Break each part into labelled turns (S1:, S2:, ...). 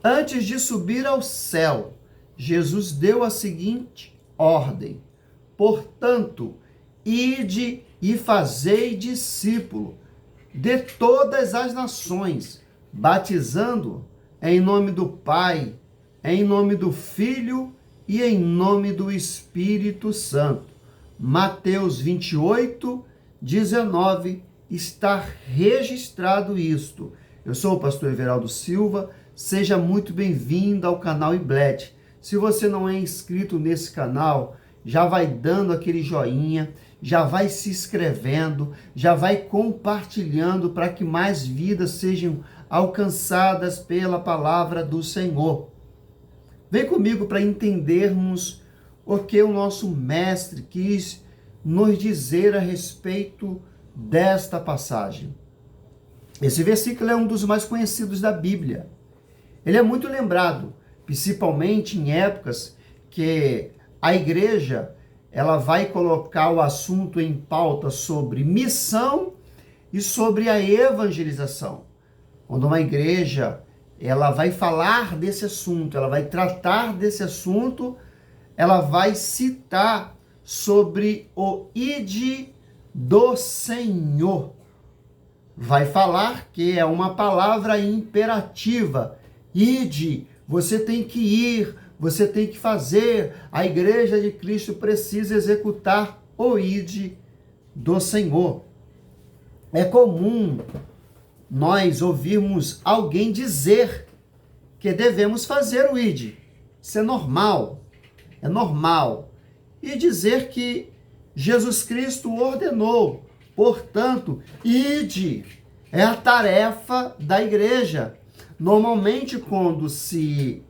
S1: Antes de subir ao céu, Jesus deu a seguinte ordem: portanto, ide e fazei discípulo de todas as nações, batizando em nome do Pai, em nome do Filho e em nome do Espírito Santo. Mateus 28, 19, está registrado isto. Eu sou o pastor Everaldo Silva, seja muito bem-vindo ao canal Iblet. Se você não é inscrito nesse canal, já vai dando aquele joinha, já vai se inscrevendo, já vai compartilhando para que mais vidas sejam alcançadas pela palavra do Senhor. Vem comigo para entendermos o que o nosso mestre quis nos dizer a respeito desta passagem. Esse versículo é um dos mais conhecidos da Bíblia. Ele é muito lembrado, principalmente em épocas que a igreja ela vai colocar o assunto em pauta sobre missão e sobre a evangelização. Quando uma igreja ela vai falar desse assunto, ela vai tratar desse assunto, ela vai citar sobre o ide do Senhor. Vai falar que é uma palavra imperativa. Ide, você tem que ir, você tem que fazer. A igreja de Cristo precisa executar o ide do Senhor. É comum nós ouvirmos alguém dizer que devemos fazer o ide. Isso é normal. É normal. E dizer que Jesus Cristo ordenou. Portanto, ide é a tarefa da igreja. Normalmente, quando se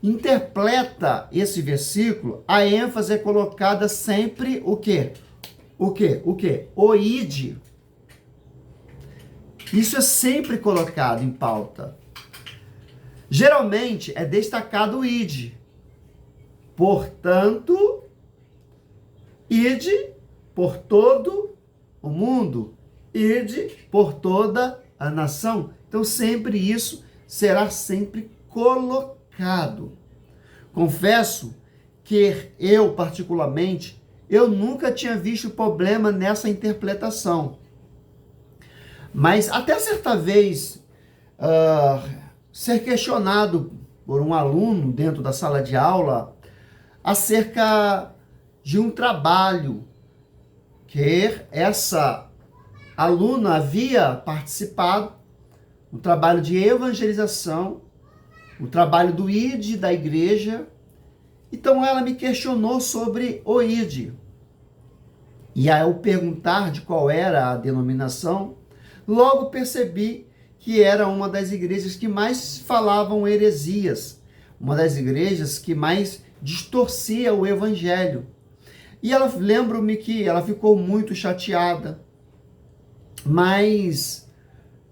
S1: interpreta esse versículo, a ênfase é colocada sempre o quê? O quê? O quê? O ide. Isso é sempre colocado em pauta. Geralmente é destacado o ide. Portanto, ide por todo o mundo, ide por toda a nação. Então, sempre isso será sempre colocado. Confesso que eu, particularmente, eu nunca tinha visto problema nessa interpretação. Mas até certa vez, ser questionado por um aluno dentro da sala de aula acerca de um trabalho que essa aluna havia participado, um trabalho de evangelização, o trabalho do ID da igreja. Então ela me questionou sobre o ID. E ao perguntar de qual era a denominação, logo percebi que era uma das igrejas que mais falavam heresias, uma das igrejas que mais distorcia o evangelho. E ela, lembro-me que ela ficou muito chateada, mas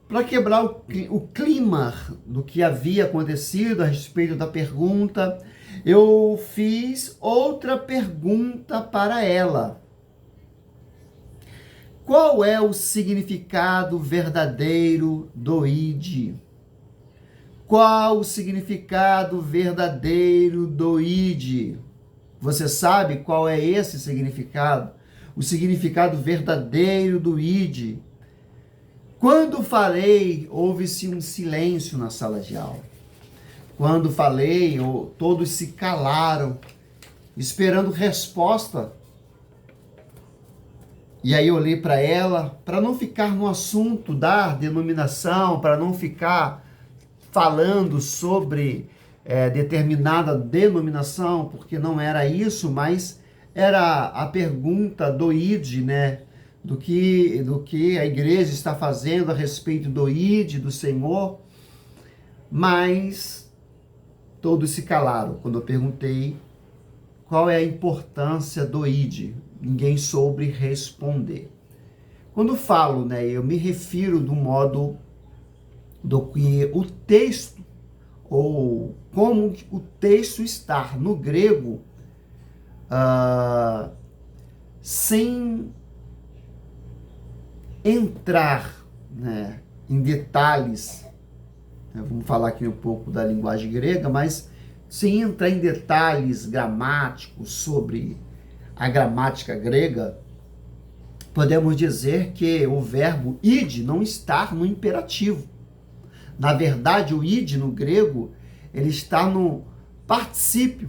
S1: para quebrar o clima do que havia acontecido a respeito da pergunta, eu fiz outra pergunta para ela. Qual é o significado verdadeiro do id? Qual o significado verdadeiro do id? Você sabe qual é esse significado? O significado verdadeiro do id. Quando falei, houve-se um silêncio na sala de aula. Quando falei, todos se calaram, esperando resposta. E aí eu olhei para ela, para não ficar no assunto da denominação, para não ficar falando sobre determinada denominação, porque não era isso, mas era a pergunta do id, né? Do que a igreja está fazendo a respeito do id, do Senhor. Mas todos se calaram quando eu perguntei qual é a importância do id. Ninguém soube responder. Quando falo, né, eu me refiro do modo do que o texto, ou como o texto está no grego, sem entrar, né, em detalhes Vamos falar aqui um pouco da linguagem grega, mas sem entrar em detalhes gramáticos sobre a gramática grega, podemos dizer que o verbo id não está no imperativo. Na verdade, o id no grego, ele está no particípio,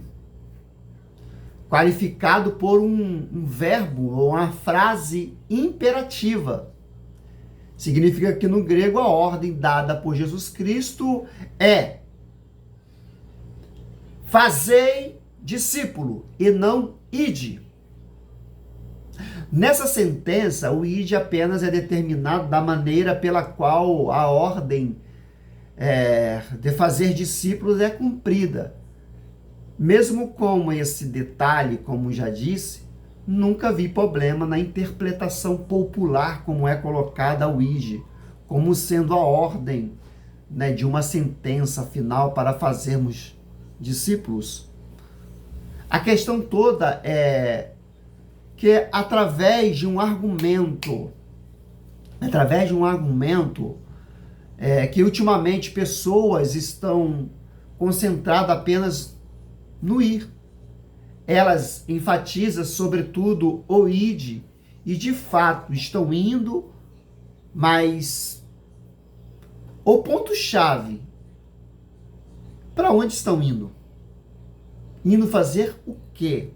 S1: qualificado por um verbo ou uma frase imperativa. Significa que no grego a ordem dada por Jesus Cristo é: fazei discípulo, e não ide. Nessa sentença, o ide apenas é determinado da maneira pela qual a ordem de fazer discípulos é cumprida. Mesmo com esse detalhe, como já disse, nunca vi problema na interpretação popular como é colocada o ide, como sendo a ordem, né, de uma sentença final para fazermos discípulos. A questão toda é que através de um argumento, que ultimamente pessoas estão concentradas apenas no ir. Elas enfatizam sobretudo o ide e de fato estão indo, mas o ponto-chave, para onde estão indo? Indo fazer o quê?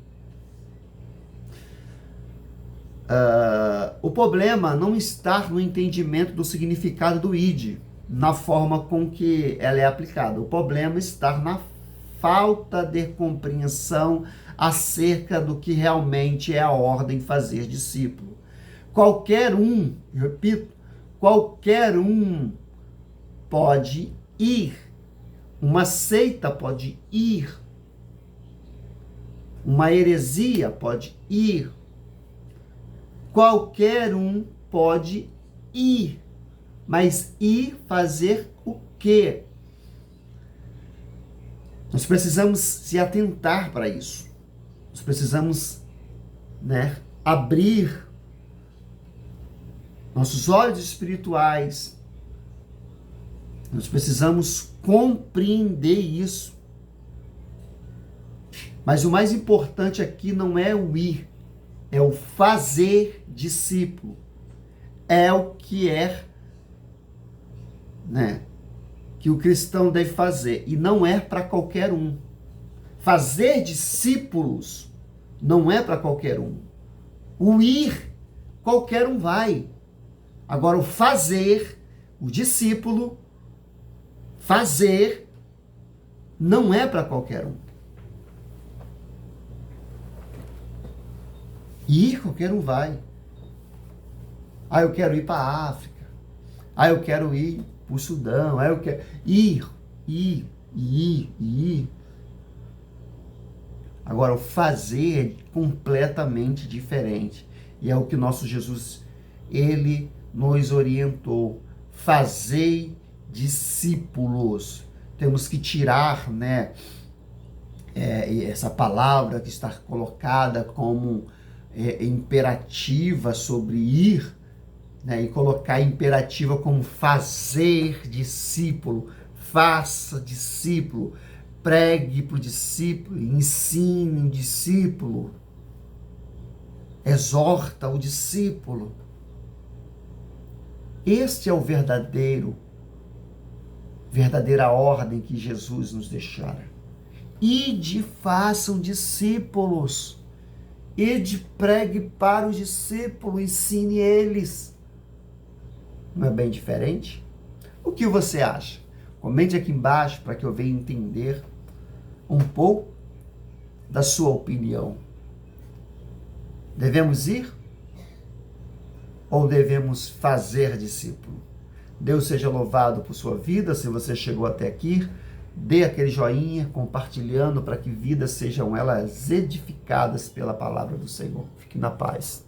S1: O problema não está no entendimento do significado do id, na forma com que ela é aplicada. O problema está na falta de compreensão acerca do que realmente é a ordem fazer discípulo. Qualquer um, repito, qualquer um pode ir. Uma seita pode ir. Uma heresia pode ir. Qualquer um pode ir. Mas ir fazer o quê? Nós precisamos se atentar para isso. Nós precisamos, abrir nossos olhos espirituais. Nós precisamos compreender isso. Mas o mais importante aqui não é o ir, é o fazer discípulo. É o que que o cristão deve fazer, e não é para qualquer um. Fazer discípulos não é para qualquer um. O ir, qualquer um vai. Agora, o fazer, o discípulo, fazer, não é para qualquer um. Ir, qualquer um vai. Eu quero ir para a África. Eu quero ir para o Sudão. Eu quero ir. Agora, o fazer é completamente diferente. E é o que nosso Jesus, ele nos orientou. Fazei discípulos. Temos que tirar, essa palavra que está colocada como imperativa sobre ir, e colocar imperativa como fazer discípulo. Faça discípulo, pregue para o discípulo, ensine o discípulo, exorta o discípulo. Este é o verdadeira ordem que Jesus nos deixara. Ide, façam discípulos. Ide, pregue para os discípulos, ensine eles. Não é bem diferente? O que você acha? Comente aqui embaixo para que eu venha entender um pouco da sua opinião. Devemos ir? Ou devemos fazer discípulo? Deus seja louvado por sua vida. Se você chegou até aqui, dê aquele joinha, compartilhando para que vidas sejam elas edificadas pela palavra do Senhor. Fique na paz.